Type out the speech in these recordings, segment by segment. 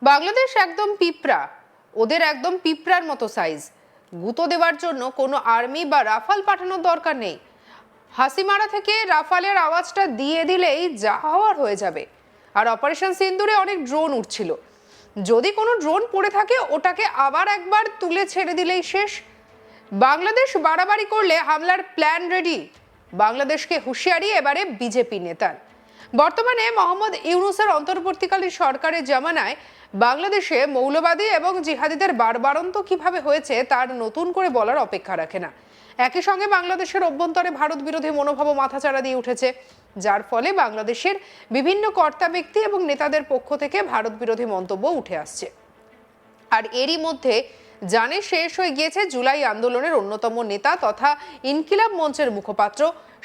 বাংলাদেশ একদম পিঁপড়া, ওদের একদম পিঁপড়ার মতো সাইজ। গুঁতো দেওয়ার জন্য কোনো আর্মি বা রাফাল পাঠানোর দরকার নেই। হাসিমারা থেকে রাফালের আওয়াজটা দিয়ে দিলেই যা হওয়ার হয়ে যাবে। আর অপারেশন সিন্দুরে অনেক ড্রোন উঠছিল, যদি কোনো ড্রোন পড়ে থাকে ওটাকে আবার একবার তুলে ছেড়ে দিলেই শেষ। বাংলাদেশ বাড়াবাড়ি করলে হামলার প্ল্যান রেডি। বাংলাদেশকে হুঁশিয়ারি এবারে বিজেপি নেতার। বর্তমানে মোহাম্মদ ইউনূসের অন্তর্বর্তীকালীন সরকারের জামানায় বাংলাদেশে মৌলবাদী এবং জিহাদিদের বাড়বাড়ন্ত কিভাবে হয়েছে তার নতুন করে বলার অপেক্ষা রাখে না। একই সঙ্গে বাংলাদেশের অভ্যন্তরে ভারত বিরোধী মনোভাবও মাথাচাড়া দিয়ে উঠেছে, যার ফলে বাংলাদেশের বিভিন্ন কর্তা ব্যক্তি এবং নেতাদের পক্ষ থেকে ভারত বিরোধী মন্তব্য উঠে আসছে। আর এরই মধ্যে জানে শেষ হয়ে গিয়েছে জুলাই আন্দোলনের অন্যতম নেতা তথা ইনকিলাব মঞ্চের মুখপাত্র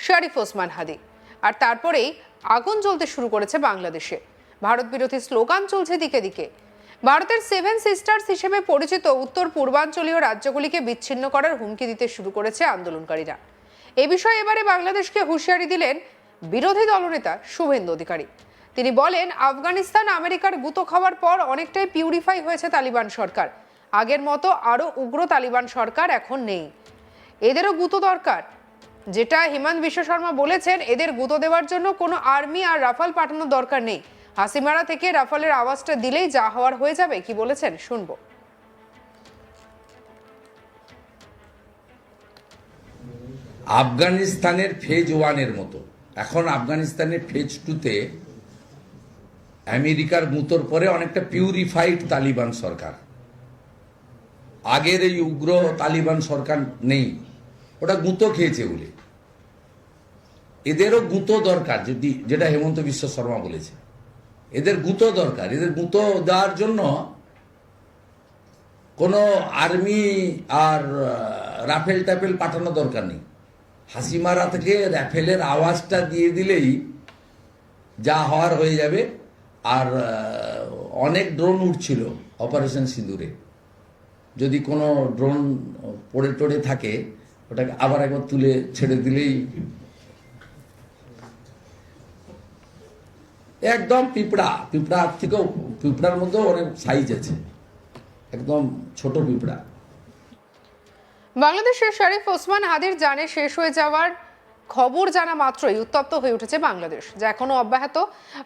শরীফ ওসমান হাদী। আর তারপরেই আগুন জ্বলতে শুরু করেছে বাংলাদেশে। ভারত বিরোধী স্লোগান চলছে দিকে দিকে। ভারতের 7 সিস্টার্স হিসেবে পরিচিত উত্তর পূর্বাঞ্চলীয় রাজ্যগুলিকে বিচ্ছিন্ন করার হুমকি দিতে শুরু করেছে আন্দোলনকারীরা। এ বিষয়ে এবারে বাংলাদেশকে হুঁশিয়ারি দিলেন বিরোধী দলনেতা শুভেন্দু অধিকারী। তিনি বলেন, আফগানিস্তান আমেরিকার গুঁতো খাওয়ার পর অনেকটাই পিউরিফাই হয়েছে তালিবান সরকার। আগের মতো আরো উগ্র তালিবান সরকার এখন নেই, এদেরও গুঁতো দরকার। যেটা হিমন্ত বিশ্ব শর্মা বলেছেন, এদের গুঁতো দেওয়ার জন্য কোনো আর্মি আর রাফাল পাঠানোর দরকার নেই। হাসিমারা থেকে রাফালের আওয়াজটা দিলেই যা হওয়ার হয়ে যাবে। কি বলেছেন শুনবো। আফগানিস্তানের ফেজ 1-এর মতো এখন আফগানিস্তানের ফেজ 2-তে আমেরিকার গুঁতোর পরে অনেকটা পিউরিফাইড তালিবান সরকার। আগের এই উগ্র তালিবান সরকার নেই, ওটা গুঁতো খেয়েছে বলে। এদেরও গুঁতো দরকার, যেটা হেমন্ত বিশ্ব শর্মা বলেছে, এদের গুঁতো দরকার। এদের গুঁতো দেওয়ার জন্য কোনো আর্মি আর রাফেল টাফেল পাঠানো দরকার নেই। হাসিমারা থেকে রাফেলের আওয়াজটা দিয়ে দিলেই যা হওয়ার হয়ে যাবে। আর অনেক ড্রোন উঠছিল অপারেশন সিঁদুরে, যদি কোনো ড্রোন পড়ে টড়ে থাকে ওটাকে আবার একবার তুলে ছেড়ে দিলেই একদম পিঁপড়া। পিঁপড়ার থেকেও, পিঁপড়ার মধ্যেও অনেক সাইজ আছে, একদম ছোট পিঁপড়া। বাংলাদেশের শরীফ ওসমান হাদীর জানে শেষ হয়ে যাওয়ার খবর জানা মাত্রই উত্তপ্ত হয়ে উঠেছে বাংলাদেশ, যা এখনো অব্যাহত।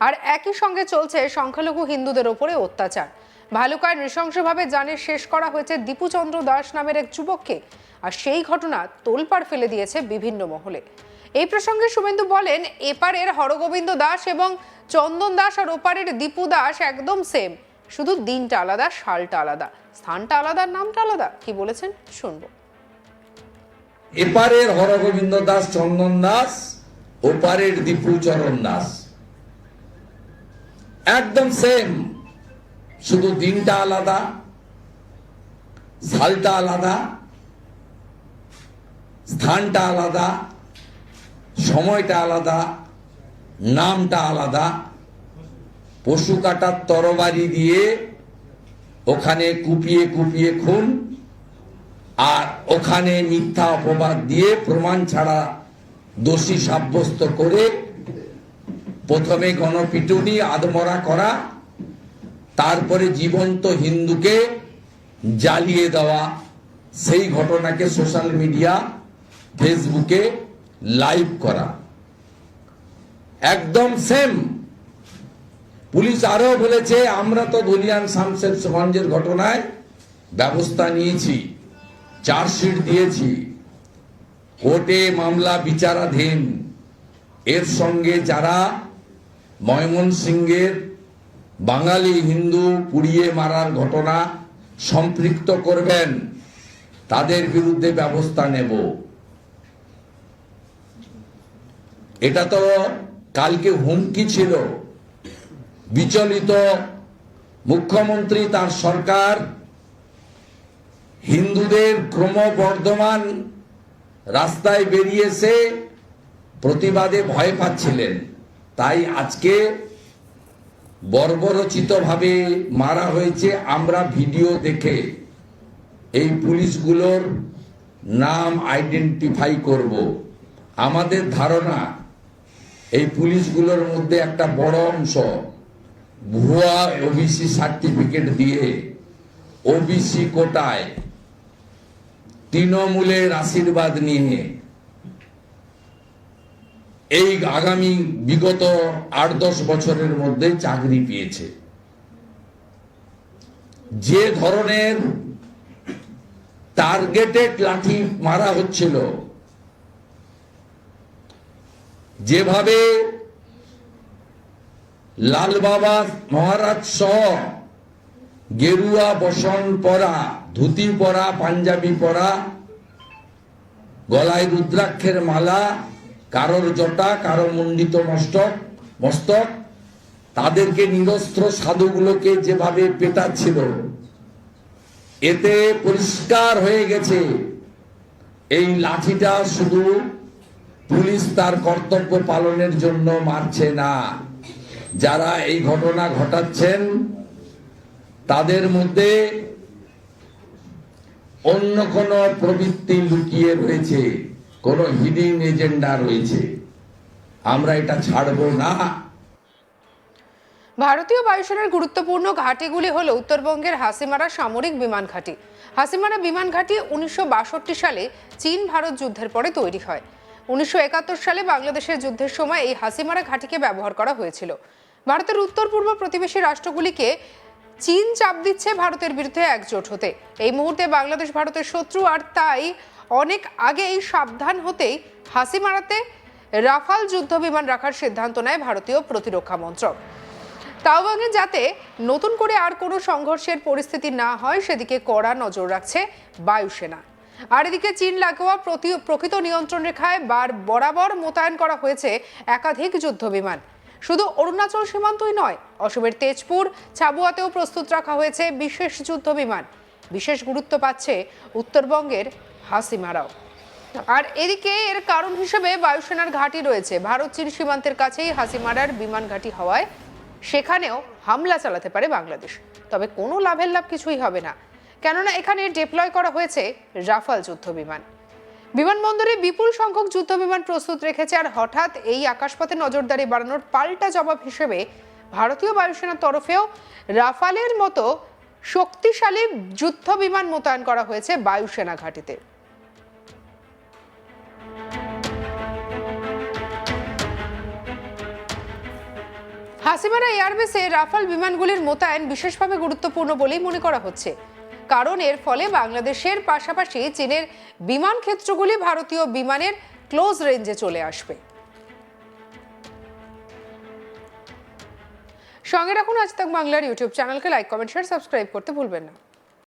আর একই সঙ্গে চলছে সংখ্যালঘু হিন্দুদের ওপরে অত্যাচার। ভালুকায় নৃশংসভাবে জানে শেষ করা হয়েছে দীপুচন্দ্র দাস নামের এক যুবককে। আর সেই ঘটনা তোলপাড় ফেলে দিয়েছে বিভিন্ন মহলে। এই প্রসঙ্গে শুভেন্দু বলেন, এপারের হরগোবিন্দ দাস এবং চন্দন দাস আর ওপারের দীপু দাস একদম সেম, শুধু দিনটা আলাদা, সালটা আলাদা, স্থানটা আলাদা, নামটা আলাদা। কি বলেছেন শুনবো। এপারের হরগোবিন্দ দাস চন্দন দাস, ওপারের দীপুচরণ দাস একদম সেম, শুধু দিনটা আলাদা, সালটা আলাদা, স্থানটা আলাদা, সময়টা আলাদা, নামটা আলাদা। পশু কাটার তরবারি দিয়ে ওখানে কুপিয়ে কুপিয়ে খুন, আর ওখানে মিথ্যা অপবাদ দিয়ে প্রমাণ ছাড়া দোষী সাব্যস্ত করে প্রথমে গণপিটুনি, আদমরা করা, তারপরে জীবন্ত হিন্দুকে জ্বালিয়ে দেওয়া। সেই ঘটনাকে সোশ্যাল মিডিয়া, ফেসবুকে লাইভ করা একদম সেম। পুলিশ আরো বলেছে, আমরা তো ধুলিয়ান শামশেরগঞ্জের ঘটনায় ব্যবস্থা নিয়েছি, চার্জশিট দিয়েছি, কোর্টে মামলা বিচারাধীন। এর সঙ্গে যারা ময়মনসিংহের বাঙালি হিন্দু পুড়িয়ে মারার ঘটনা সম্পৃক্ত করবেন তাদের বিরুদ্ধে ব্যবস্থা নেব। এটা তো কালকে হুমকি ছিল। বিচলিত মুখ্যমন্ত্রী, তার সরকার হিন্দুদের ক্রমবর্ধমান রাস্তায় বেরিয়েছে প্রতিবাদে ভয় পাচ্ছিলেন, তাই আজকে বর্বরচিতভাবে মারা হয়েছে। আমরা ভিডিও দেখে এই পুলিশগুলোর নাম আইডেন্টিফাই করব। আমাদের ধারণা এই পুলিশগুলোর মধ্যে একটা বড় অংশ ভুয়া ওবিসি সার্টিফিকেট দিয়ে ওবিসি কোটায় তৃণমূলের আশীর্বাদ নিয়ে এই আগামী বিগত 8-10 বছরের মধ্যে চাকরি পেয়েছে। যে ধরনের টার্গেটেড লাঠি মারা হচ্ছিল, যেভাবে লাল বাবা মহারাজ সহ গেরুয়া বসন পরা, ধুতি পরা, পাঞ্জাবি পরা, গলায় রুদ্রাক্ষের মালা, কারোর জটা, কারো মণ্ডিত মস্তক, তাদেরকে নিরস্ত্র সাধুগুলোকে যেভাবে পেটাচ্ছিল, এতে পরিষ্কার হয়ে গেছে এই লাঠিটা শুধু পুলিশ তার কর্তব্য পালনের জন্য মারছে না। যারা এই ঘটনা ঘটাচ্ছেন তাদের মধ্যে অন্য কোন প্রবৃত্তি লুকিয়ে রয়েছে, কোন হিডিং এজেন্ডা রয়েছে। আমরা এটা ছাড়বো না। ভারতীয় বায়ুসেনার গুরুত্বপূর্ণ ঘাঁটিগুলি হলো উত্তরবঙ্গের হাসিমারা সামরিক বিমান ঘাঁটি। হাসিমারা বিমান ঘাঁটি 1962 সালে চীন ভারত যুদ্ধের পরে তৈরি হয়। 1971 সালে বাংলাদেশের যুদ্ধের সময় এই হাসিমারা ঘাঁটিকে ব্যবহার করা হয়েছিল। ভারতের উত্তর পূর্ব প্রতিবেশী রাষ্ট্রগুলিকে চীন চাপ দিচ্ছে ভারতের বিরুদ্ধে একজোট হতে। এই মুহূর্তে বাংলাদেশ ভারতের শত্রু, আর তাই অনেক আগেই সাবধান হতেই হাসিমারাতে রাফাল যুদ্ধ বিমান রাখার সিদ্ধান্ত নেয় ভারতীয় প্রতিরক্ষা মন্ত্রক। তাওয়াংয়ে যাতে নতুন করে আর কোনো সংঘর্ষের পরিস্থিতি না হয় সেদিকে কড়া নজর রাখছে বায়ুসেনা। আর এদিকে চীন লাগোয়া প্রকৃত নিয়ন্ত্রণ রেখায় বরাবর মোতায়েন করা হয়েছে একাধিক যুদ্ধ বিমান। শুধু অরুণাচল সীমান্তই নয়, অসমের তেজপুর, ছাবুয়াতেও প্রস্তুত রাখা হয়েছে বিশেষ যুদ্ধ বিমান। বিশেষ গুরুত্ব পাচ্ছে উত্তরবঙ্গের হাসিমারাও। আর এদিকে এর কারণ হিসেবে বায়ুসেনার ঘাঁটি রয়েছে ভারত চীন সীমান্তের কাছেই হাসিমারার বিমান ঘাঁটি হওয়ায় সেখানেও হামলা চালাতে পারে বাংলাদেশ। তবে কোনো লাভের লাভ কিছুই হবে না, কেননা এখানে ডিপ্লয় করা হয়েছে রাফাল যুদ্ধ বিমান। বিমানবন্দরে বিপুল সংখ্যক যুদ্ধ বিমান প্রস্তুত রেখেছে। আর হঠাৎ এই আকাশপথে নজরদারি বাড়ানোর পাল্টা জবাব হিসেবে ভারতীয় বায়ুসেনার তরফেও রাফালের মতো শক্তিশালী যুদ্ধ বিমান মোতায়েন করা হয়েছে বায়ুসেনা ঘাঁটিতে। হাসিমারা এয়ারবেসে রাফাল বিমানগুলির মোতায়েন বিশেষভাবে গুরুত্বপূর্ণ বলেই মনে করা হচ্ছে, কারণ এর ফলে বাংলাদেশের পাশাপাশি চীনের বিমান ক্ষেত্রগুলি ভারতীয় বিমানের ক্লোজ রেঞ্জে চলে আসবে। সঙ্গে রাখুন আজ তাক বাংলার ইউটিউব চ্যানেলকে লাইক, কমেন্ট, শেয়ার, সাবস্ক্রাইব করতে ভুলবেন না।